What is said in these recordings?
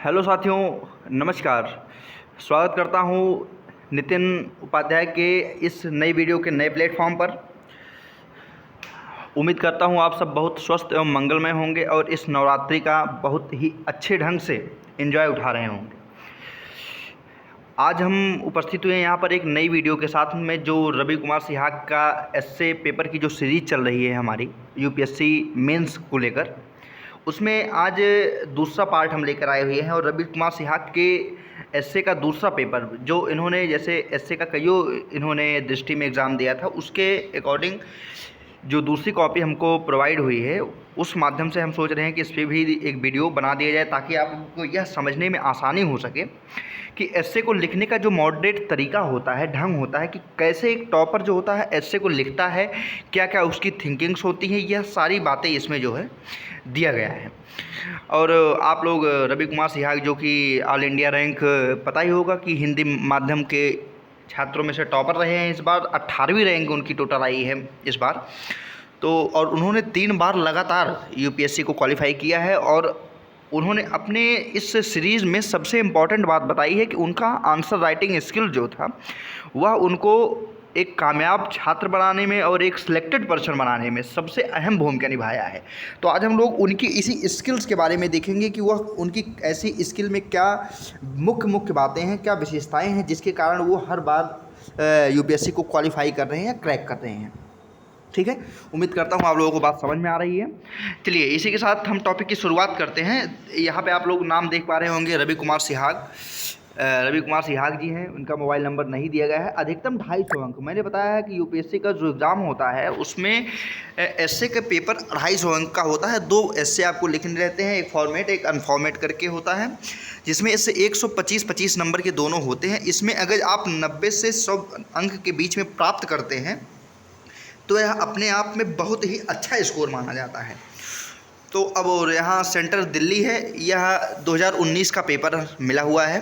Hello साथियों, नमस्कार। स्वागत करता हूं नितिन उपाध्याय के इस नई वीडियो के नए प्लेटफॉर्म पर। उम्मीद करता हूं आप सब बहुत स्वस्थ एवं मंगलमय होंगे और इस नवरात्रि का बहुत ही अच्छे ढंग से एंजॉय उठा रहे होंगे। आज हम उपस्थित हुए हैं यहाँ पर एक नई वीडियो के साथ में, जो रवि कुमार सिहाग का एसए पेपर की जो सीरीज़ चल रही है हमारी यूपीएससी मेंस को लेकर, उसमें आज दूसरा पार्ट हम लेकर आए हुए हैं। और रवि कुमार सिहाग के एसए का दूसरा पेपर, जो इन्होंने जैसे एसए का कईयों इन्होंने दृष्टि में एग्ज़ाम दिया था, उसके अकॉर्डिंग जो दूसरी कॉपी हमको प्रोवाइड हुई है, उस माध्यम से हम सोच रहे हैं कि इस पर भी एक वीडियो बना दिया जाए, ताकि आप लोगों को यह समझने में आसानी हो सके कि एसए को लिखने का जो मॉडरेट तरीका होता है, ढंग होता है, कि कैसे एक टॉपर जो होता है एसए को लिखता है, क्या क्या उसकी थिंकिंग्स होती हैं, यह सारी बातें इसमें जो है दिया गया है। और आप लोग रवि कुमार सिहाग, जो कि ऑल इंडिया रैंक पता ही होगा कि हिंदी माध्यम के छात्रों में से टॉपर रहे हैं, इस बार 18वीं रैंक उनकी टोटल आई है इस बार तो। और उन्होंने 3 बार लगातार यूपीएससी को क्वालिफाई किया है। और उन्होंने अपने इस सीरीज़ में सबसे इम्पॉर्टेंट बात बताई है कि उनका आंसर राइटिंग स्किल जो था, वह उनको एक कामयाब छात्र बनाने में और एक सिलेक्टेड पर्सन बनाने में सबसे अहम भूमिका निभाया है। तो आज हम लोग उनकी इसी स्किल्स के बारे में देखेंगे कि वह उनकी ऐसी स्किल में क्या मुख्य बातें हैं, क्या विशेषताएं हैं, जिसके कारण वो हर बार यूपीएससी को क्वालिफाई कर रहे हैं या क्रैक कर रहे हैं। ठीक है, उम्मीद करता हूँ आप लोगों को बात समझ में आ रही है। चलिए, इसी के साथ हम टॉपिक की शुरुआत करते हैं। यहाँ पे आप लोग नाम देख पा रहे होंगे, रवि कुमार सिहाग। रवि कुमार सिहाग जी हैं, उनका मोबाइल नंबर नहीं दिया गया है। अधिकतम 250 अंक। मैंने बताया है कि यूपीएससी का जो एग्ज़ाम होता है, उसमें एसए का पेपर 250 अंक का होता है। 2 एसए आपको लिखने रहते हैं, एक फॉर्मेट एक अनफॉर्मेट करके होता है, जिसमें इससे 125 नंबर के दोनों होते हैं। इसमें अगर आप 90 से 100 अंक के बीच में प्राप्त करते हैं तो यह अपने आप में बहुत ही अच्छा स्कोर माना जाता है। तो अब यहाँ सेंटर दिल्ली है, यह 2019 का पेपर मिला हुआ है।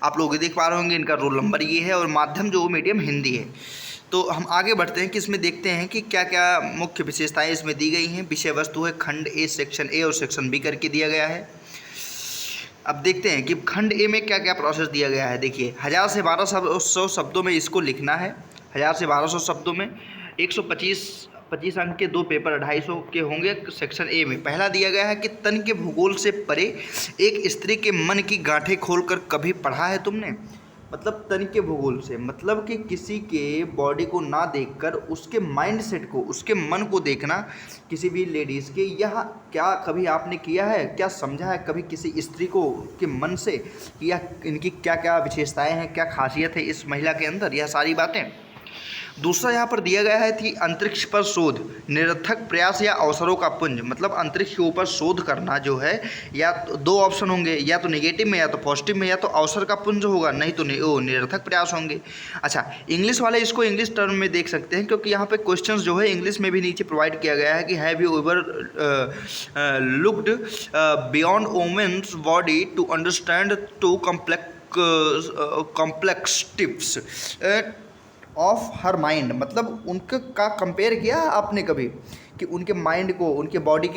आप लोग देख पा रहे होंगे, इनका रोल नंबर ये है और माध्यम जो मीडियम हिंदी है। तो हम आगे बढ़ते हैं कि इसमें देखते हैं कि क्या क्या मुख्य विशेषताएं इसमें दी गई हैं। विषय वस्तु है खंड ए, सेक्शन ए और सेक्शन बी करके दिया गया है। अब देखते हैं कि खंड ए में क्या क्या प्रोसेस दिया गया है। देखिए, 1000 से 1200 शब्दों में इसको लिखना है। 1000 से 1200 शब्दों में 125 अंक के 2 पेपर 250 के होंगे। सेक्शन ए में पहला दिया गया है कि तन के भूगोल से परे एक स्त्री के मन की गांठें खोलकर कभी पढ़ा है तुमने। मतलब तन के भूगोल से, मतलब कि किसी के बॉडी को ना देखकर उसके माइंड सेट को, उसके मन को देखना किसी भी लेडीज़ के। यह क्या कभी आपने किया है, क्या समझा है कभी किसी स्त्री को के मन से, कि यह इनकी क्या क्या विशेषताएं हैं, क्या खासियत है इस महिला के अंदर, यह सारी बातें। दूसरा यहाँ पर दिया गया है कि अंतरिक्ष पर शोध, निरर्थक प्रयास या अवसरों का पुंज। मतलब अंतरिक्ष के ऊपर शोध करना जो है, या तो 2 ऑप्शन होंगे, या तो नेगेटिव में या तो पॉजिटिव में, या तो अवसर का पुंज होगा, नहीं तो निरर्थक प्रयास होंगे। अच्छा, इंग्लिश वाले इसको इंग्लिश टर्म में देख सकते हैं, क्योंकि यहाँ पे क्वेश्चंस जो है इंग्लिश में भी नीचे प्रोवाइड किया गया है कि have you ever looked beyond women's body to understand to complex tips of her mind. मतलब उनके का कंपेयर किया आपने कभी, कि उनके माइंड को, उनके बॉडी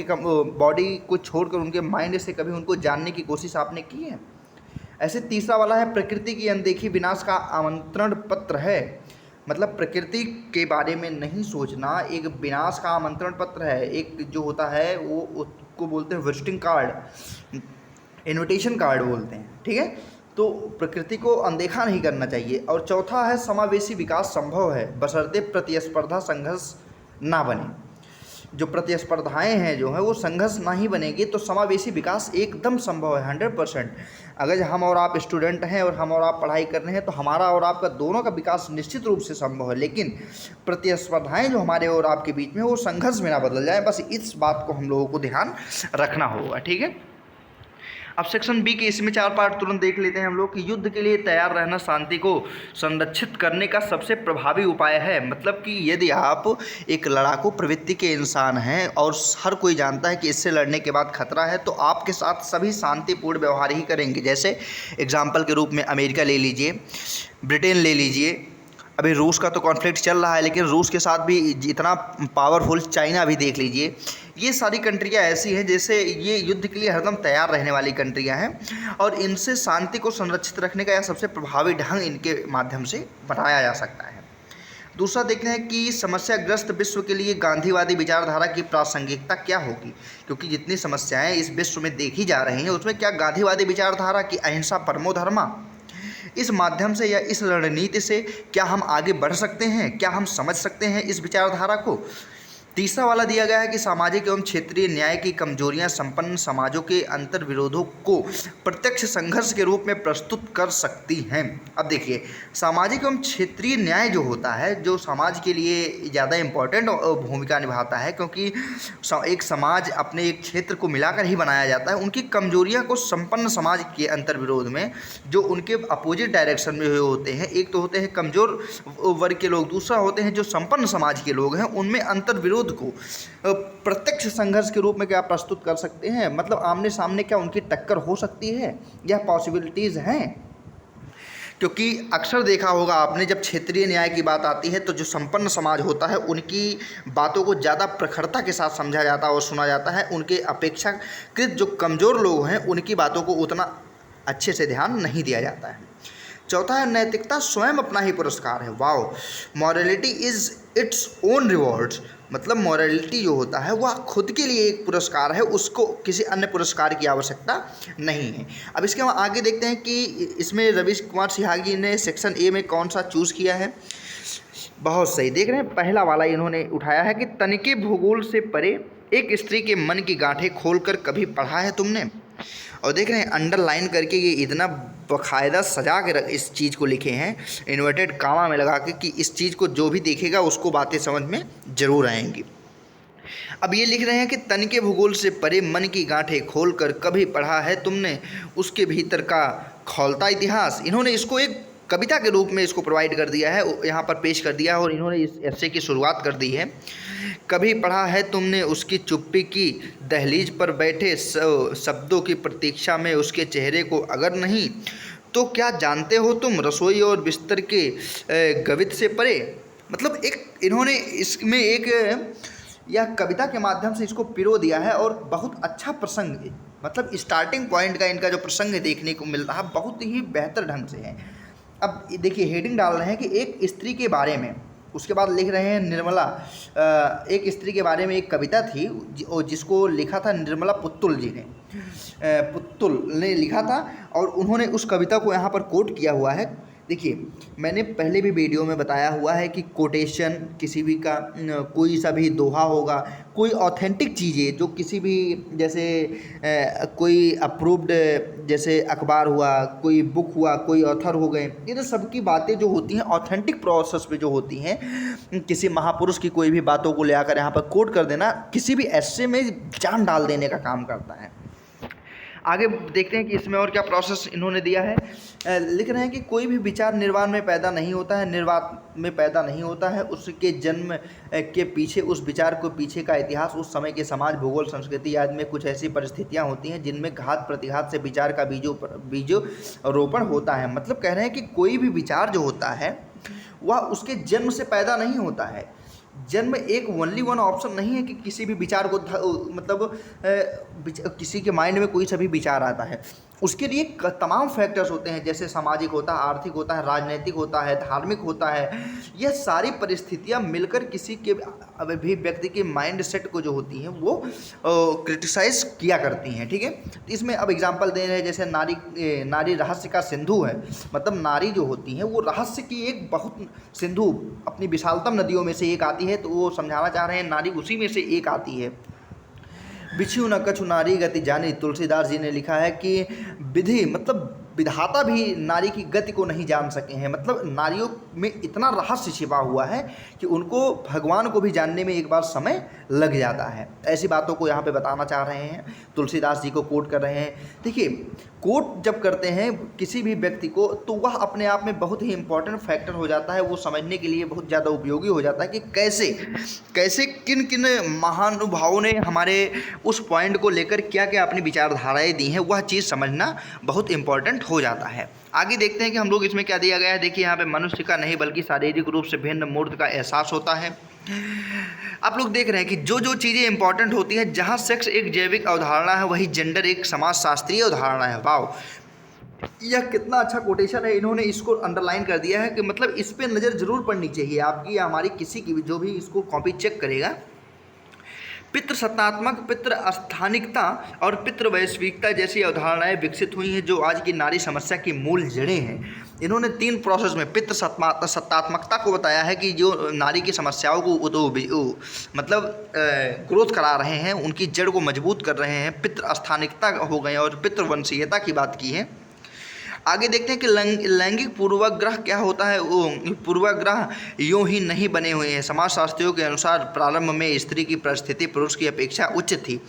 को छोड़कर उनके माइंड से कभी उनको जानने की कोशिश आपने की है। ऐसे तीसरा वाला है प्रकृति की अनदेखी विनाश का आमंत्रण पत्र है। मतलब प्रकृति के बारे में नहीं सोचना एक विनाश का आमंत्रण पत्र है। एक जो होता है वो उसको बोलते हैं विजिटिंग कार्ड, इनविटेशन कार्ड बोलते हैं। ठीक है, तो प्रकृति को अनदेखा नहीं करना चाहिए। और चौथा है समावेशी विकास संभव है बशर्ते प्रतिस्पर्धा संघर्ष ना बने। जो प्रतिस्पर्धाएं हैं जो है वो संघर्ष ना ही बनेगी तो समावेशी विकास एकदम संभव है 100%। अगर हम और आप स्टूडेंट हैं और हम और आप पढ़ाई कर रहे हैं, तो हमारा और आपका दोनों का विकास निश्चित रूप से संभव है। लेकिन प्रतिस्पर्धाएं जो हमारे और आपके बीच में, वो संघर्ष में ना बदल जाए, बस इस बात को हम लोगों को ध्यान रखना होगा। ठीक है, अब सेक्शन बी के इसमें 4 पार्ट तुरंत देख लेते हैं हम लोग, कि युद्ध के लिए तैयार रहना शांति को संरक्षित करने का सबसे प्रभावी उपाय है। मतलब कि यदि आप एक लड़ाकू प्रवृत्ति के इंसान हैं और हर कोई जानता है कि इससे लड़ने के बाद खतरा है, तो आपके साथ सभी शांतिपूर्ण व्यवहार ही करेंगे। जैसे एग्जाम्पल के रूप में अमेरिका ले लीजिए, ब्रिटेन ले लीजिए। अभी रूस का तो कॉन्फ्लिक्ट चल रहा है, लेकिन रूस के साथ भी इतना पावरफुल चाइना भी देख लीजिए, ये सारी कंट्रियाँ ऐसी हैं जैसे ये युद्ध के लिए हरदम तैयार रहने वाली कंट्रियाँ हैं और इनसे शांति को संरक्षित रखने का यह सबसे प्रभावी ढंग इनके माध्यम से बनाया जा सकता है। दूसरा देखते हैं कि समस्याग्रस्त विश्व के लिए गांधीवादी विचारधारा की प्रासंगिकता क्या होगी, क्योंकि जितनी समस्याएं इस विश्व में देखी जा रही हैं उसमें क्या गांधीवादी विचारधारा की अहिंसा परमो धर्मा, इस माध्यम से या इस रणनीति से क्या हम आगे बढ़ सकते हैं, क्या हम समझ सकते हैं इस विचारधारा को। तीसरा वाला दिया गया है कि सामाजिक एवं क्षेत्रीय न्याय की कमजोरियां संपन्न समाजों के अंतर विरोधों को प्रत्यक्ष संघर्ष के रूप में प्रस्तुत कर सकती हैं। अब देखिए, सामाजिक एवं क्षेत्रीय न्याय जो होता है, जो समाज के लिए ज़्यादा इम्पोर्टेंट भूमिका निभाता है, क्योंकि एक समाज अपने एक क्षेत्र को मिलाकर ही बनाया जाता है। उनकी कमजोरियाँ को संपन्न समाज के अंतर विरोध में जो उनके अपोजिट डायरेक्शन में होते हैं, एक तो होते हैं कमज़ोर वर्ग के लोग, दूसरा होते हैं जो संपन्न समाज के लोग हैं, उनमें अंतर विरोध को प्रत्यक्ष संघर्ष के रूप में क्या प्रस्तुत कर सकते हैं। मतलब आमने सामने क्या उनकी टक्कर हो सकती है, यह पॉसिबिलिटीज़ हैं। क्योंकि अक्सर देखा होगा आपने, जब क्षेत्रीय न्याय की बात आती है तो जो संपन्न समाज होता है उनकी बातों को ज़्यादा प्रखरता के साथ समझा जाता है और सुना जाता है। उनके अपेक्षाकृत जो कमज़ोर लोग हैं उनकी बातों को उतना अच्छे से ध्यान नहीं दिया जाता है। चौथा है नैतिकता स्वयं अपना ही पुरस्कार है। Wow, morality is its own rewards. मतलब मॉरलिटी जो होता है वह खुद के लिए एक पुरस्कार है, उसको किसी अन्य पुरस्कार की आवश्यकता नहीं है। अब इसके हम आगे देखते हैं कि इसमें रवीश कुमार सिहागी ने सेक्शन ए में कौन सा चूज़ किया है। बहुत सही देख रहे हैं, पहला वाला इन्होंने उठाया है कि तनिके भूगोल से परे एक स्त्री के मन की गांठें खोलकर कभी पढ़ा है तुमने। और देख रहे हैं अंडरलाइन करके ये इतना बाकायदा सजा के इस चीज़ को लिखे हैं, इन्वर्टेड कामा में लगा के, कि इस चीज़ को जो भी देखेगा उसको बातें समझ में ज़रूर आएंगी। अब ये लिख रहे हैं कि तन के भूगोल से परे मन की गांठें खोलकर कभी पढ़ा है तुमने उसके भीतर का खौलता इतिहास। इन्होंने इसको एक कविता के रूप में इसको प्रोवाइड कर दिया है, यहाँ पर पेश कर दिया है और इन्होंने इस ऐसे की शुरुआत कर दी है। कभी पढ़ा है तुमने उसकी चुप्पी की दहलीज पर बैठे शब्दों की प्रतीक्षा में उसके चेहरे को, अगर नहीं तो क्या जानते हो तुम रसोई और बिस्तर के गवित से परे। मतलब एक इन्होंने इसमें एक या कविता के माध्यम से इसको पिरो दिया है और बहुत अच्छा प्रसंग, मतलब स्टार्टिंग पॉइंट का इनका जो प्रसंग देखने को मिल रहा है बहुत ही बेहतर ढंग से है। अब देखिए हेडिंग डाल रहे हैं कि एक स्त्री के बारे में, उसके बाद लिख रहे हैं निर्मला, एक स्त्री के बारे में एक कविता थी जिसको लिखा था निर्मला पुत्तुल जी ने, पुत्तुल ने लिखा था और उन्होंने उस कविता को यहाँ पर कोट किया हुआ है। देखिए मैंने पहले भी वीडियो में बताया हुआ है कि कोटेशन किसी भी का, कोई सा भी दोहा होगा, कोई ऑथेंटिक चीज़ें जो किसी भी, जैसे कोई अप्रूव्ड जैसे अखबार हुआ, कोई बुक हुआ, कोई ऑथर हो गए, इन सब की बातें जो होती हैं ऑथेंटिक प्रोसेस पे जो होती हैं, किसी महापुरुष की कोई भी बातों को ले आकर यहाँ पर कोट कर देना किसी भी ऐसे में जान डाल देने का काम करता है। आगे देखते हैं कि इसमें और क्या प्रोसेस इन्होंने दिया है। लिख रहे हैं कि कोई भी विचार निर्वाण में पैदा नहीं होता है, निर्वात में पैदा नहीं होता है, उसके जन्म के पीछे, उस विचार को पीछे का इतिहास, उस समय के समाज, भूगोल, संस्कृति आदि में कुछ ऐसी परिस्थितियां होती हैं जिनमें घात प्रतिघात से विचार का बीजोरोपण होता है। मतलब कह रहे हैं कि कोई भी विचार जो होता है वह उसके जन्म से पैदा नहीं होता है। जन्म एक ओनली वन ऑप्शन नहीं है कि किसी भी विचार को मतलब किसी के माइंड में कोई सा भी विचार आता है, उसके लिए तमाम फैक्टर्स होते हैं, जैसे सामाजिक होता है, आर्थिक होता है, राजनीतिक होता है, धार्मिक होता है। यह सारी परिस्थितियां मिलकर किसी के भी व्यक्ति के माइंड सेट को जो होती हैं वो क्रिटिसाइज किया करती हैं। ठीक है, तो इसमें अब एग्जांपल दे रहे हैं, जैसे नारी रहस्य का सिंधु है। मतलब नारी जो होती हैं वो रहस्य की एक बहुत सिंधु, अपनी विशालतम नदियों में से एक आती है, तो वो समझाना चाह रहे हैं नारी उसी में से एक आती है। बिछू न कछु नारी गति जानी, तुलसीदास जी ने लिखा है कि विधि मतलब विधाता भी नारी की गति को नहीं जान सके हैं। मतलब नारियों में इतना रहस्य छिपा हुआ है कि उनको भगवान को भी जानने में एक बार समय लग जाता है। ऐसी बातों को यहाँ पे बताना चाह रहे हैं, तुलसीदास जी को कोट कर रहे हैं। देखिए कोट जब करते हैं किसी भी व्यक्ति को तो वह अपने आप में बहुत ही इम्पोर्टेंट फैक्टर हो जाता है, वो समझने के लिए बहुत ज़्यादा उपयोगी हो जाता है कि कैसे कैसे किन किन महानुभावों ने हमारे उस पॉइंट को लेकर क्या क्या अपनी विचारधाराएँ दी हैं, वह चीज़ समझना बहुत इम्पॉर्टेंट हो जाता है। आगे देखते हैं कि हम लोग इसमें क्या दिया गया है। देखिए यहाँ पे मनुष्य का नहीं बल्कि शारीरिक रूप से भिन्न मूर्त का एहसास होता है। आप लोग देख रहे हैं कि जो जो चीज़ें इंपॉर्टेंट होती हैं, जहाँ सेक्स एक जैविक अवधारणा है वही जेंडर एक समाजशास्त्रीय अवधारणा है। वाव, यह कितना अच्छा कोटेशन है, इन्होंने इसको अंडरलाइन कर दिया है कि मतलब इस पे नज़र जरूर पड़नी चाहिए आपकी या हमारी, किसी की भी, जो भी इसको कॉपी चेक करेगा। पितृसत्तात्मक, पितृ स्थानिकता और पितृ वैश्विकता जैसी अवधारणाएं विकसित हुई हैं जो आज की नारी समस्या की मूल जड़ें हैं। इन्होंने 3 प्रोसेस में पितृ सत्तात्मकता को बताया है कि जो नारी की समस्याओं को मतलब ग्रोथ करा रहे हैं, उनकी जड़ को मजबूत कर रहे हैं, पितृ स्थानिकता हो गए, और पितृवंशीयता की बात की है। आगे देखते हैं कि लैंगिक पूर्वाग्रह क्या होता है। वो पूर्वाग्रह यूं ही नहीं बने हुए हैं। समाजशास्त्रियों के अनुसार प्रारंभ में स्त्री की परिस्थिति पुरुष की अपेक्षा उच्च थी।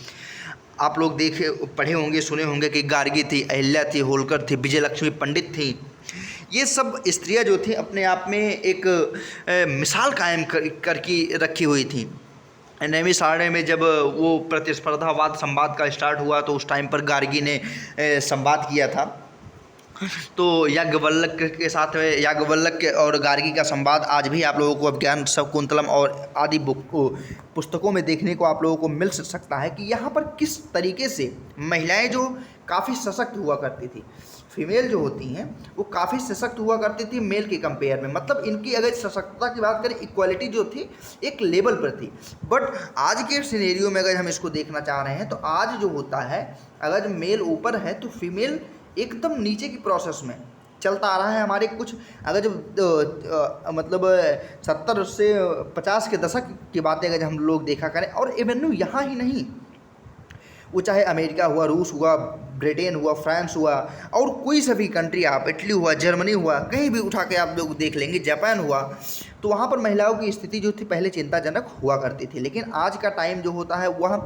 आप लोग देखे पढ़े होंगे, सुने होंगे कि गार्गी थी, अहिल्या थी, होलकर थी, विजयलक्ष्मी पंडित थी। ये सब स्त्रियां जो थी अपने आप में एक मिसाल कायम करके रखी हुई थी। 9वीं साढ़े में जब वो प्रतिस्पर्धावाद संवाद का स्टार्ट हुआ तो उस टाइम पर गार्गी ने संवाद किया था। तो याज्ञवल्क्य के साथ में याज्ञवल्क्य और गार्गी का संवाद आज भी आप लोगों को अभिज्ञान शकुंतलम और आदि पुस्तकों में देखने को आप लोगों को मिल सकता है कि यहाँ पर किस तरीके से महिलाएं जो काफ़ी सशक्त हुआ करती थी, फीमेल जो होती हैं वो काफ़ी सशक्त हुआ करती थी मेल के कंपेयर में। मतलब इनकी अगर सशक्तता की बात करें, इक्वालिटी जो थी एक लेवल पर थी। बट आज के सिनेरियो में अगर हम इसको देखना चाह रहे हैं तो आज जो होता है, अगर मेल ऊपर है तो फीमेल एकदम नीचे की प्रोसेस में चलता आ रहा है। हमारे कुछ अगर जब मतलब 70 से 50 के दशक की बातें अगर हम लोग देखा करें, और इवन यहाँ ही नहीं, वो चाहे अमेरिका हुआ, रूस हुआ, ब्रिटेन हुआ, फ्रांस हुआ, और कोई सा भी कंट्री, आप इटली हुआ, जर्मनी हुआ, कहीं भी उठा के आप लोग देख लेंगे, जापान हुआ, तो वहाँ पर महिलाओं की स्थिति जो थी पहले चिंताजनक हुआ करती थी। लेकिन आज का टाइम जो होता है वह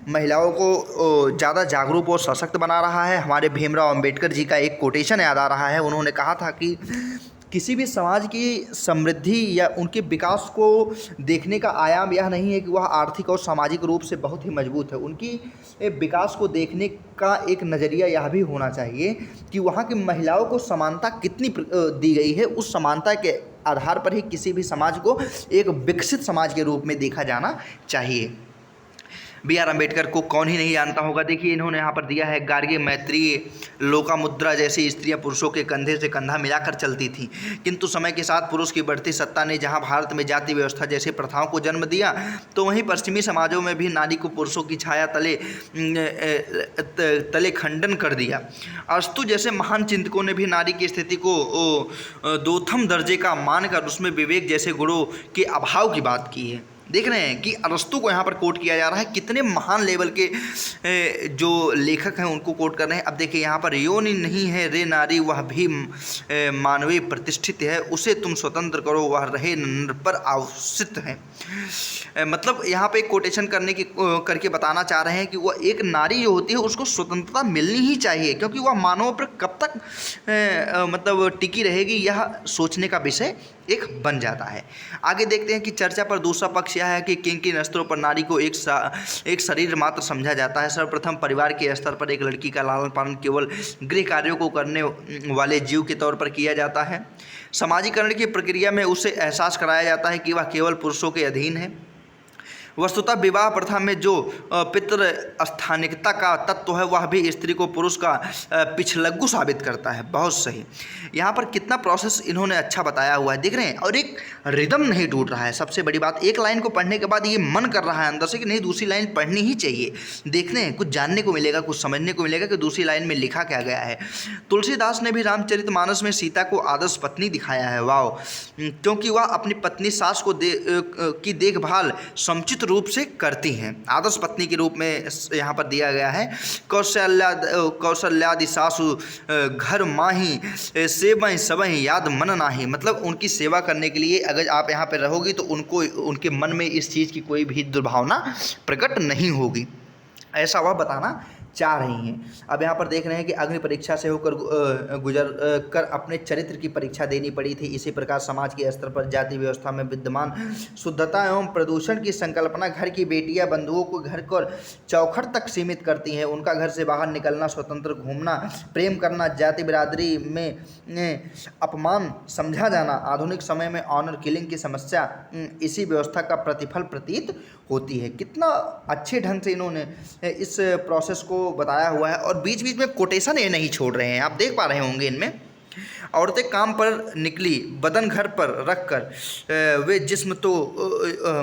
महिलाओं को ज़्यादा जागरूक और सशक्त बना रहा है। हमारे भीमराव अंबेडकर जी का एक कोटेशन याद आ रहा है। उन्होंने कहा था कि किसी भी समाज की समृद्धि या उनके विकास को देखने का आयाम यह नहीं है कि वह आर्थिक और सामाजिक रूप से बहुत ही मजबूत है। उनकी विकास को देखने का एक नज़रिया यह भी होना चाहिए कि वहाँ की महिलाओं को समानता कितनी दी गई है। उस समानता के आधार पर ही किसी भी समाज को एक विकसित समाज के रूप में देखा जाना चाहिए। B.R. अम्बेडकर को कौन ही नहीं जानता होगा। देखिए इन्होंने यहाँ पर दिया है, गार्गी, मैत्रेयी, लोपामुद्रा जैसी स्त्रियाँ पुरुषों के कंधे से कंधा मिलाकर चलती थीं, किंतु समय के साथ पुरुष की बढ़ती सत्ता ने जहाँ भारत में जाति व्यवस्था जैसी प्रथाओं को जन्म दिया, तो वहीं पश्चिमी समाजों में भी नारी को पुरुषों की छाया तले खंडन कर दिया। अस्तु जैसे महान चिंतकों ने भी नारी की स्थिति को दोथम दर्जे का मानकर उसमें विवेक जैसे गुणों के अभाव की बात की है। देख रहे हैं कि अरस्तु को यहाँ पर कोट किया जा रहा है, कितने महान लेवल के जो लेखक हैं उनको कोट कर रहे हैं। अब देखिए यहाँ पर योनि नहीं है रे नारी, वह भी मानवीय प्रतिष्ठित है, उसे तुम स्वतंत्र करो, वह रहे नर पर आवश्यक है। मतलब यहाँ पे कोटेशन करके बताना चाह रहे हैं कि वह एक नारी जो होती है उसको स्वतंत्रता मिलनी ही चाहिए, क्योंकि वह मानव पर कब तक मतलब टिकी रहेगी यह सोचने का विषय एक बन जाता है। आगे देखते हैं कि चर्चा पर दूसरा पक्ष यह है कि किन स्तरों पर नारी को एक शरीर मात्र समझा जाता है। सर्वप्रथम परिवार के स्तर पर एक लड़की का लालन पालन केवल गृह कार्यों को करने वाले जीव के तौर पर किया जाता है। समाजीकरण की प्रक्रिया में उसे एहसास कराया जाता है कि वह केवल पुरुषों के अधीन है। वस्तुतः विवाह प्रथा में जो पितृ स्थानिकता का तत्व है वह भी स्त्री को पुरुष का पिछलग्गू साबित करता है। बहुत सही, यहाँ पर कितना प्रोसेस इन्होंने अच्छा बताया हुआ है, देख रहे हैं। और एक रिदम नहीं टूट रहा है, सबसे बड़ी बात। एक लाइन को पढ़ने के बाद ये मन कर रहा है अंदर से कि नहीं दूसरी लाइन पढ़नी ही चाहिए। देखते हैं कुछ जानने को मिलेगा, कुछ समझने को मिलेगा कि दूसरी लाइन में लिखा क्या गया है। तुलसीदास ने भी रामचरितमानस में सीता को आदर्श पत्नी दिखाया है। वाह, क्योंकि वह अपनी पत्नी सास को की देखभाल समुचित रूप से करती हैं। आदर्श पत्नी के रूप में यहाँ पर दिया गया है। कौशल्यादि सासु घर माही सेवई सबही याद मन नाही। मतलब उनकी सेवा करने के लिए अगर आप यहाँ पर रहोगी तो उनको उनके मन में इस चीज़ की कोई भी दुर्भावना प्रकट नहीं होगी, ऐसा वह बताना चाह रही हैं। अब यहाँ पर देख रहे हैं कि अग्नि परीक्षा से होकर गुजर कर अपने चरित्र की परीक्षा देनी पड़ी थी। इसी प्रकार समाज के स्तर पर जाति व्यवस्था में विद्यमान शुद्धता एवं प्रदूषण की संकल्पना घर की बेटियां बंधुओं को घर को चौखट तक सीमित करती हैं। उनका घर से बाहर निकलना, स्वतंत्र घूमना, प्रेम करना, जाति बिरादरी में अपमान समझा जाना, आधुनिक समय में ऑनर किलिंग की समस्या इसी व्यवस्था का प्रतिफल प्रतीत होती है। कितना अच्छे ढंग से इन्होंने इस प्रोसेस को बताया हुआ है और बीच बीच में कोटेशन ये नहीं छोड़ रहे हैं, आप देख पा रहे होंगे इनमें। औरतें काम पर निकली, बदन घर पर रख कर वे जिस्म तो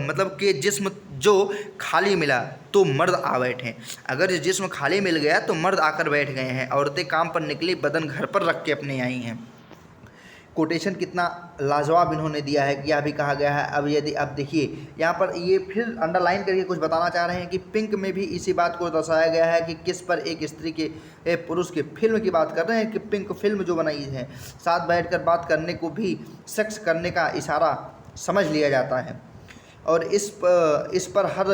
मतलब कि जिस्म जो खाली मिला तो मर्द आ बैठे। अगर ये जिस्म खाली मिल गया तो मर्द आकर बैठ गए हैं। औरतें काम पर निकली, बदन घर पर रख के अपने आई हैं। कोटेशन कितना लाजवाब इन्होंने दिया है, यह भी कहा गया है। अब यदि अब देखिए यहाँ पर ये फिर अंडरलाइन करके कुछ बताना चाह रहे हैं कि पिंक में भी इसी बात को दर्शाया गया है कि किस पर एक स्त्री के पुरुष के फिल्म की बात कर रहे हैं कि पिंक फिल्म जो बनाई है, साथ बैठकर बात करने को भी सेक्स करने का इशारा समझ लिया जाता है और इस पर हर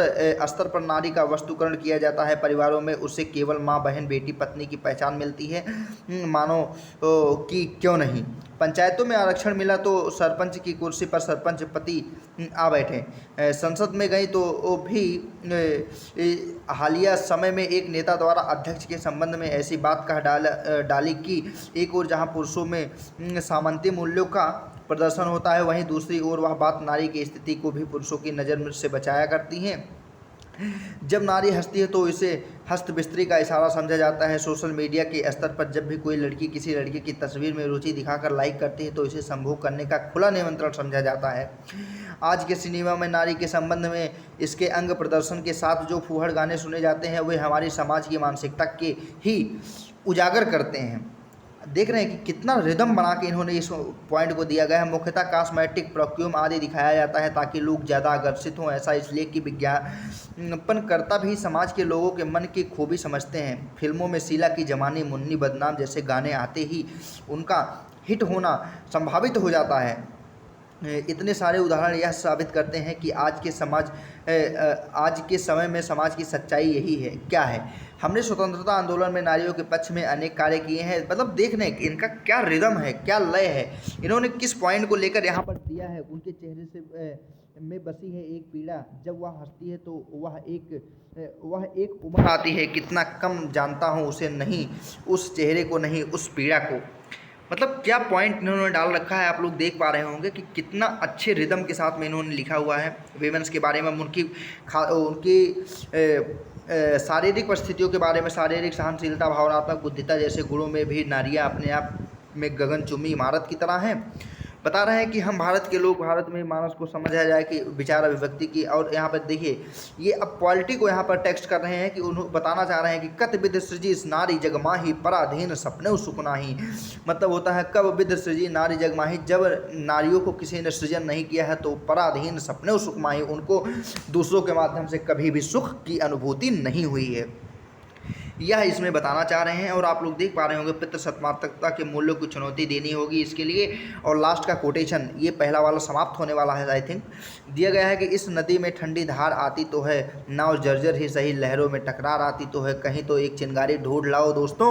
स्तर पर नारी का वस्तुकरण किया जाता है। परिवारों में उसे केवल माँ, बहन, बेटी, पत्नी की पहचान मिलती है, मानो कि क्यों नहीं। पंचायतों में आरक्षण मिला तो सरपंच की कुर्सी पर सरपंच पति आ बैठे। संसद में गई तो वो भी हालिया समय में एक नेता द्वारा अध्यक्ष के संबंध में ऐसी बात कह डाली कि एक ओर जहाँ पुरुषों में सामंती मूल्यों का प्रदर्शन होता है, वहीं दूसरी ओर वह बात नारी की स्थिति को भी पुरुषों की नज़र से बचाया करती हैं। जब नारी हंसती है तो इसे हस्त बिस्तरी का इशारा समझा जाता है। सोशल मीडिया के स्तर पर जब भी कोई लड़की किसी लड़के की तस्वीर में रुचि दिखाकर लाइक करती है तो इसे संभोग करने का खुला निमंत्रण समझा जाता है। आज के सिनेमा में नारी के संबंध में इसके अंग प्रदर्शन के साथ जो फूहड़ गाने सुने जाते हैं वे हमारी समाज की मानसिकता के ही उजागर करते हैं। देख रहे हैं कि कितना रिदम बना के इन्होंने इस पॉइंट को दिया गया है। मुख्यतः कॉस्मेटिक, परफ्यूम आदि दिखाया जाता है ताकि लोग ज़्यादा आकर्षित हों। ऐसा इसलिए कि विज्ञापनकर्ता भी समाज के लोगों के मन की खूबी समझते हैं। फिल्मों में शीला की जवानी, मुन्नी बदनाम जैसे गाने आते ही उनका हिट होना संभावित हो जाता है। इतने सारे उदाहरण यह साबित करते हैं कि आज के समय में समाज की सच्चाई यही है। क्या है? हमने स्वतंत्रता आंदोलन में नारियों के पक्ष में अनेक कार्य किए हैं। मतलब देख रहे हैं इनका क्या रिदम है, क्या लय है, इन्होंने किस पॉइंट को लेकर यहाँ पर दिया है। उनके चेहरे से में बसी है एक पीड़ा, जब वह हंसती है तो वह एक उमंग आती है। कितना कम जानता हूँ उसे नहीं, उस चेहरे को नहीं, उस पीड़ा को। मतलब क्या पॉइंट इन्होंने डाल रखा है, आप लोग देख पा रहे होंगे कि कितना अच्छे रिदम के साथ में इन्होंने लिखा हुआ है। वीमेंस के बारे में, उनकी शारीरिक परिस्थितियों के बारे में, शारीरिक सहनशीलता, भावनात्मक बुद्धिता जैसे गुणों में भी नारियां अपने आप में गगनचुंबी इमारत की तरह हैं। बता रहे हैं कि हम भारत के लोग, भारत में मानस को समझा जाए कि विचार अभिव्यक्ति की। और यहाँ पर देखिए ये अब पॉलिटी को यहाँ पर टेक्स्ट कर रहे हैं कि उन्होंने बताना चाह रहे हैं कि कत विद सृजी नारी जगमाही पराधीन सपने सुकनाही। मतलब होता है कब विद सृजी नारी जगमाही, जब नारियों को किसी ने सृजन नहीं किया है तो पराधीन सपने सुकमाही, उनको दूसरों के माध्यम से कभी भी सुख की अनुभूति नहीं हुई है, यह इसमें बताना चाह रहे हैं। और आप लोग देख पा रहे होंगे पितृसत्तात्मकता के मूल्यों को चुनौती देनी होगी इसके लिए। और लास्ट का कोटेशन, ये पहला वाला समाप्त होने वाला है आई थिंक। दिया गया है कि इस नदी में ठंडी धार आती तो है, नाव जर्जर ही सही लहरों में टकरार आती तो है, कहीं तो एक चिंगारी ढूंढ लाओ दोस्तों,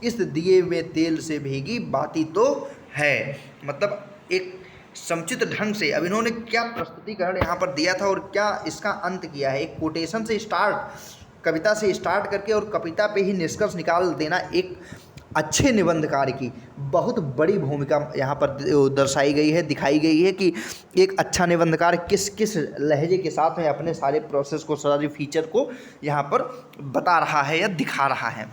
इस दिए में तेल से भीगी बाती तो है। मतलब एक समुचित ढंग से अब इन्होंने क्या प्रस्तुतिकरण यहाँ पर दिया था और क्या इसका अंत किया है। एक कोटेशन से स्टार्ट, कविता से स्टार्ट करके और कविता पे ही निष्कर्ष निकाल देना एक अच्छे निबंधकार की बहुत बड़ी भूमिका यहाँ पर दर्शाई गई है, दिखाई गई है कि एक अच्छा निबंधकार किस किस लहजे के साथ में अपने सारे प्रोसेस को, सारे फीचर को यहाँ पर बता रहा है या दिखा रहा है।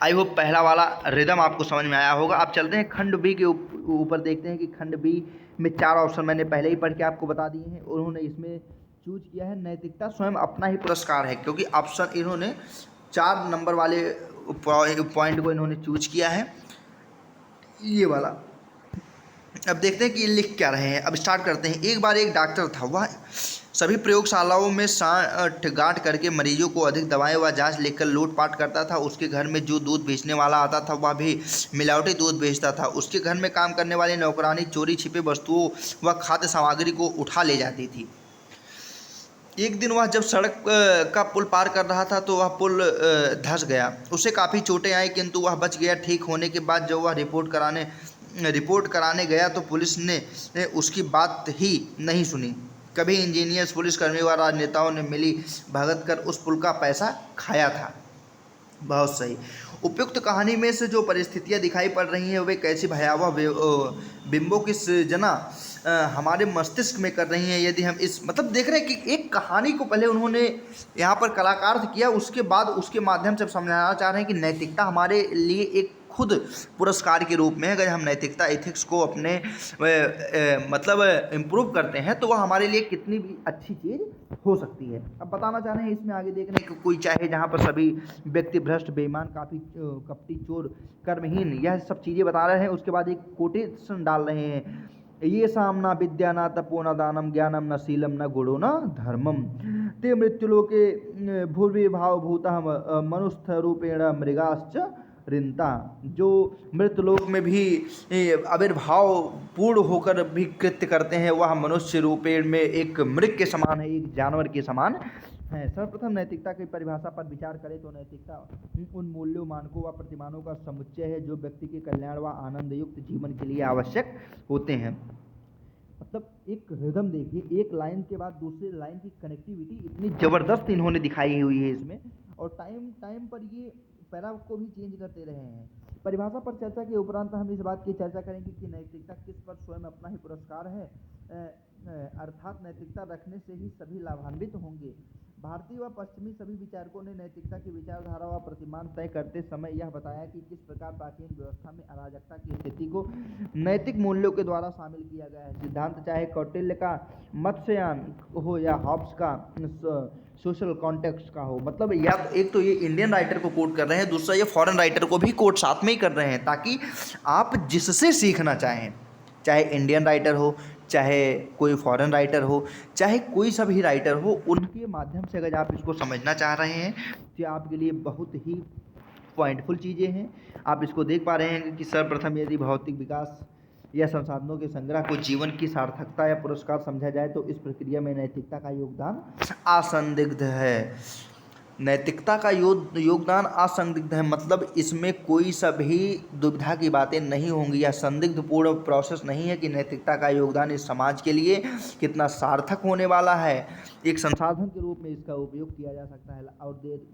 आई होप पहला वाला रिदम आपको समझ में आया होगा। आप चलते हैं खंड बी के ऊपर, देखते हैं कि खंड बी में 4 ऑप्शन मैंने पहले ही पढ़ के आपको बता दिए हैं। उन्होंने इसमें चूज किया है नैतिकता स्वयं अपना ही पुरस्कार है, क्योंकि ऑप्शन इन्होंने 4 नंबर वाले पॉइंट को इन्होंने चूज किया है, ये वाला। अब देखते हैं कि ये लिख क्या रहे हैं। अब स्टार्ट करते हैं। एक बार एक डॉक्टर था, वह सभी प्रयोगशालाओं में साठ-गांठ करके मरीजों को अधिक दवाएं व जांच लेकर लूटपाट करता था। उसके घर में जो दूध बेचने वाला आता था वह भी मिलावटी दूध बेचता था। उसके घर में काम करने वाली नौकरानी चोरी छिपे वस्तुओं व खाद्य सामग्री को उठा ले जाती थी। एक दिन वह जब सड़क का पुल पार कर रहा था तो वह पुल धंस गया। उसे काफ़ी चोटें आई किंतु वह बच गया। ठीक होने के बाद जब वह रिपोर्ट कराने गया तो पुलिस ने उसकी बात ही नहीं सुनी। कभी इंजीनियर्स, पुलिसकर्मी व राजनेताओं ने मिली भगत कर उस पुल का पैसा खाया था। बहुत सही। उपयुक्त कहानी में से जो परिस्थितियाँ दिखाई पड़ रही हैं वे कैसी भयावह बिंबों की सृजना हमारे मस्तिष्क में कर रही हैं। यदि हम इस मतलब देख रहे हैं कि एक कहानी को पहले उन्होंने यहाँ पर कलाकार किया, उसके बाद उसके माध्यम से समझाना चाह रहे हैं कि नैतिकता हमारे लिए एक खुद पुरस्कार के रूप में है। अगर हम नैतिकता, एथिक्स को अपने मतलब इम्प्रूव करते हैं तो वह हमारे लिए कितनी भी अच्छी चीज़ हो सकती है। अब बताना चाह रहे हैं इसमें आगे देखने कि कोई चाहे जहाँ पर सभी व्यक्ति भ्रष्ट, बेईमान, काफ़ी कपटी, चोर, कर्महीन, यह सब चीज़ें बता रहे हैं। उसके बाद एक कोटेशन डाल रहे हैं, ये सामना विद्या न तपो न दानम ज्ञानम न शीलम न गुणो न धर्मम ते मृत्युलोके भूर्विभाव भूतः मनुस्थ रूपेण मृगाश्च रिंता। जो मृतलोक में भी आविर्भाव पूर्ण होकर भी कृत्य करते हैं वह मनुष्य रूपेण में एक मृग के समान है, एक जानवर के समान है। सर्वप्रथम नैतिकता की परिभाषा पर विचार करें तो नैतिकता उन मूल्यों, मानकों व प्रतिमानों का समुच्चय है जो व्यक्ति के कल्याण व आनंद युक्त जीवन के लिए आवश्यक होते हैं। मतलब एक रिदम देखिए, एक लाइन के बाद दूसरे लाइन की कनेक्टिविटी इतनी ज़बरदस्त इन्होंने दिखाई हुई है इसमें, और टाइम पर ये पैरा को भी चेंज करते रहे हैं। परिभाषा पर चर्चा के उपरांत हम इस बात की चर्चा करेंगे कि नैतिकता किस पर स्वयं अपना ही पुरस्कार है, अर्थात नैतिकता रखने से ही सभी लाभान्वित होंगे। भारतीय व पश्चिमी सभी विचारकों ने नैतिकता की विचारधारा व प्रतिमान तय करते समय यह बताया कि किस प्रकार प्राचीन व्यवस्था में अराजकता की स्थिति को नैतिक मूल्यों के द्वारा शामिल किया गया है। सिद्धांत चाहे कौटिल्य का मत्स्ययान हो या हॉब्स का सोशल कॉन्टेक्स्ट का हो, मतलब या एक तो ये इंडियन राइटर को कोट कर रहे हैं, दूसरा ये फॉरेन राइटर को भी कोट साथ में ही कर रहे हैं, ताकि आप जिससे सीखना चाहें, चाहे इंडियन राइटर हो, चाहे कोई फॉरेन राइटर हो, चाहे कोई सा भी राइटर हो, उनके माध्यम से अगर आप इसको समझना चाह रहे हैं तो आपके लिए बहुत ही पॉइंटफुल चीज़ें हैं। आप इसको देख पा रहे हैं कि सर्वप्रथम यदि भौतिक विकास या संसाधनों के संग्रह को जीवन की सार्थकता या पुरस्कार समझा जाए तो इस प्रक्रिया में नैतिकता का योगदान असंदिग्ध है। नैतिकता का योगदान असंदिग्ध है, मतलब इसमें कोई सा भी दुविधा की बातें नहीं होंगी या संदिग्ध पूर्ण प्रोसेस नहीं है कि नैतिकता का योगदान इस समाज के लिए कितना सार्थक होने वाला है। एक संसाधन के रूप में इसका उपयोग किया जा सकता है। और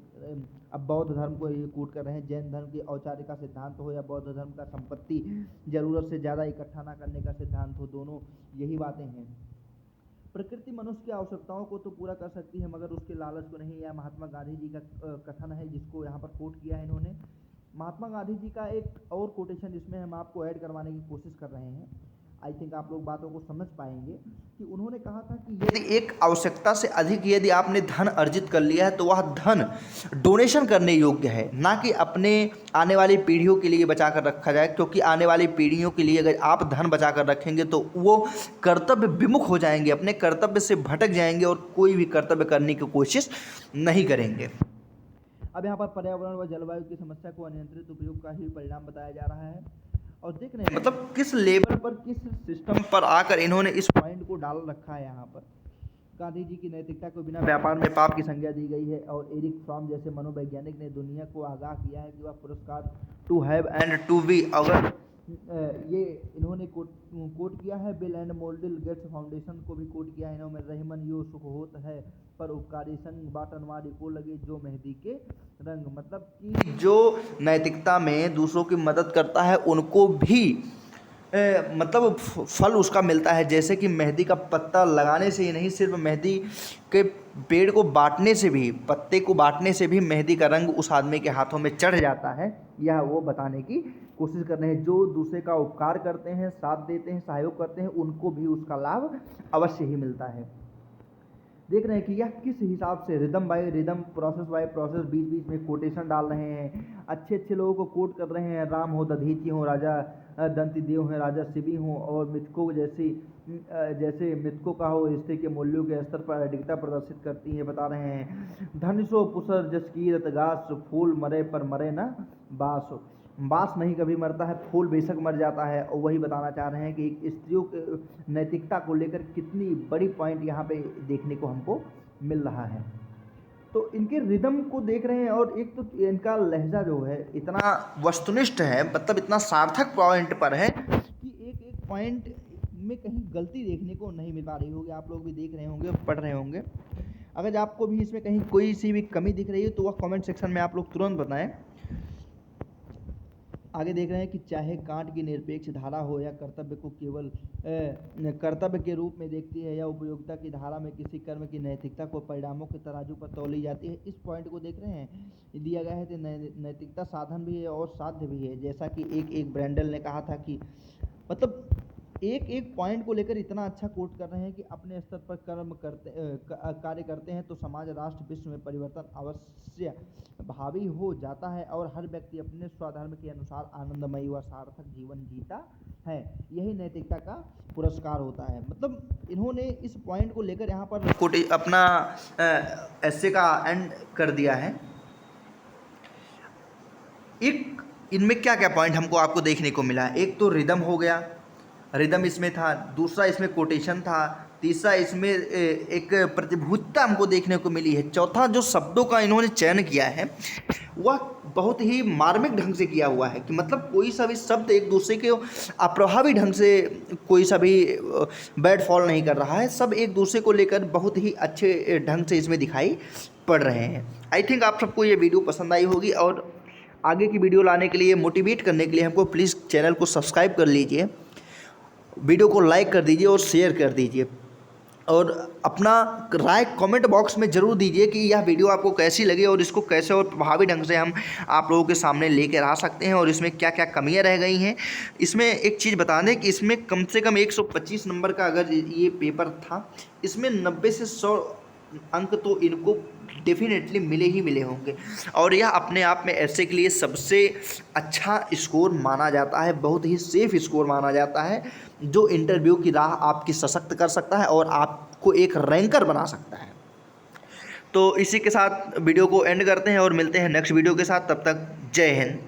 अब बौद्ध धर्म को ये कोट कर रहे हैं, जैन धर्म की औचार्य का सिद्धांत हो या बौद्ध धर्म का संपत्ति जरूरत से ज़्यादा इकट्ठा ना करने का सिद्धांत हो, दोनों यही बातें हैं। प्रकृति मनुष्य की आवश्यकताओं को तो पूरा कर सकती है मगर उसके लालच को नहीं। यह महात्मा गांधी जी का कथन है जिसको यहाँ पर कोट किया है इन्होंने। महात्मा गांधी जी का एक और कोटेशन इसमें हम आपको ऐड करवाने की कोशिश कर रहे हैं। आई थिंक आप लोग बातों को समझ पाएंगे कि उन्होंने कहा था कि यदि एक आवश्यकता से अधिक यदि आपने धन अर्जित कर लिया है तो वह धन डोनेशन करने योग्य है, ना कि अपने आने वाली पीढ़ियों के लिए बचा कर रखा जाए, क्योंकि आने वाली पीढ़ियों के लिए अगर आप धन बचा कर रखेंगे तो वो कर्तव्य विमुख हो जाएंगे, अपने कर्तव्य से भटक जाएंगे और कोई भी कर्तव्य करने की कोशिश नहीं करेंगे। अब यहाँ पर पर्यावरण व जलवायु की समस्या को अनियंत्रित उपयोग का ही परिणाम बताया जा रहा है। और देख रहे हैं मतलब किस लेवल पर, किस सिस्टम पर आकर इन्होंने इस पॉइंट को डाल रखा है। यहाँ पर गांधी जी की नैतिकता को बिना व्यापार में पाप की संज्ञा दी गई है, और एरिक फ्रॉम जैसे मनोवैज्ञानिक ने दुनिया को आगाह किया है कि वह पुरस्कार to have and to be, अगर ये इन्होंने कोट किया है। Bill and Melinda Gates Foundation को भी कोट किया है इन्होंने। रहमन यो सुख होत है पर उपकारी संग बाटनवारी को लगे जो मेहंदी के रंग, मतलब कि जो नैतिकता में दूसरों की मदद करता है उनको भी मतलब फल उसका मिलता है। जैसे कि मेहंदी का पत्ता लगाने से ही नहीं, सिर्फ मेहंदी के पेड़ को बांटने से भी, पत्ते को बांटने से भी मेहंदी का रंग उस आदमी के हाथों में चढ़ जाता है। यह वो बताने की कोशिश कर रहे हैं। जो दूसरे का उपकार करते हैं, साथ देते हैं, सहयोग करते हैं, उनको भी उसका लाभ अवश्य ही मिलता है। देख रहे हैं कि यह किस हिसाब से rhythm by rhythm, process by process बीच बीच में कोटेशन डाल रहे हैं। अच्छे अच्छे लोगों को कोट कर रहे हैं। राम हो, दधीची हो, राजा दंतिदेव हैं, राजा शिवी हों, और मृतकों जैसे मृतकों का हो रिश्ते के मूल्यों के स्तर पर अडिगता प्रदर्शित करती है। बता रहे हैं धनुषो पुसर जसकीरत गास, फूल मरे पर मरे ना बास। बास नहीं कभी मरता है, फूल बेशक मर जाता है। और वही बताना चाह रहे हैं कि स्त्रियों के नैतिकता को लेकर कितनी बड़ी पॉइंट यहाँ पे देखने को हमको मिल रहा है। तो इनके रिदम को देख रहे हैं, और एक तो इनका लहजा जो है इतना वस्तुनिष्ठ है, मतलब इतना सार्थक पॉइंट पर है कि एक एक पॉइंट में कहीं गलती देखने को नहीं मिल पा रही होगी। आप लोग भी देख रहे होंगे, पढ़ रहे होंगे। अगर आपको भी इसमें कहीं कोई सी भी कमी दिख रही है तो वह कमेंट सेक्शन में आप लोग तुरंत बताएं। आगे देख रहे हैं कि चाहे कांट की निरपेक्ष धारा हो या कर्तव्य को केवल कर्तव्य के रूप में देखती है, या उपयोगिता की धारा में किसी कर्म की नैतिकता को परिणामों के तराजू पर तौली जाती है। इस पॉइंट को देख रहे हैं, दिया गया है कि नैतिकता साधन भी है और साध्य भी है। जैसा कि एक ब्रेंडल ने कहा था कि मतलब एक एक पॉइंट को लेकर इतना अच्छा कोट कर रहे हैं कि अपने स्तर पर कार्य करते हैं तो समाज, राष्ट्र, विश्व में परिवर्तन अवश्य भावी हो जाता है, और हर व्यक्ति अपने स्वधर्म के अनुसार आनंदमयी व सार्थक जीवन जीता है। यही नैतिकता का पुरस्कार होता है। मतलब इन्होंने इस पॉइंट को लेकर यहाँ पर अपना ऐसे का एंड कर दिया है। एक इनमें क्या क्या पॉइंट हमको आपको देखने को मिला। एक तो रिदम हो गया, रिदम इसमें था। दूसरा इसमें कोटेशन था। तीसरा इसमें एक प्रतिभूतिता हमको देखने को मिली है। चौथा जो शब्दों का इन्होंने चयन किया है वह बहुत ही मार्मिक ढंग से किया हुआ है कि मतलब कोई सा भी शब्द एक दूसरे के अप्रभावी ढंग से, कोई सा भी बैड फॉल नहीं कर रहा है। सब एक दूसरे को लेकर बहुत ही अच्छे ढंग से इसमें दिखाई पड़ रहे हैं। आई थिंक आप सबको ये वीडियो पसंद आई होगी, और आगे की वीडियो लाने के लिए, मोटिवेट करने के लिए हमको प्लीज़ चैनल को सब्सक्राइब कर लीजिए, वीडियो को लाइक कर दीजिए और शेयर कर दीजिए, और अपना राय कमेंट बॉक्स में ज़रूर दीजिए कि यह वीडियो आपको कैसी लगी और इसको कैसे और प्रभावी ढंग से हम आप लोगों के सामने लेकर आ सकते हैं, और इसमें क्या क्या कमियां रह गई हैं। इसमें एक चीज़ बता दें कि इसमें कम से कम 125 नंबर का अगर ये पेपर था, इसमें 90 से 100 अंक तो इनको डेफिनेटली मिले ही मिले होंगे, और यह अपने आप में ऐसे के लिए सबसे अच्छा स्कोर माना जाता है, बहुत ही सेफ स्कोर माना जाता है, जो इंटरव्यू की राह आपकी सशक्त कर सकता है और आपको एक रैंकर बना सकता है। तो इसी के साथ वीडियो को एंड करते हैं और मिलते हैं नेक्स्ट वीडियो के साथ। तब तक जय हिंद।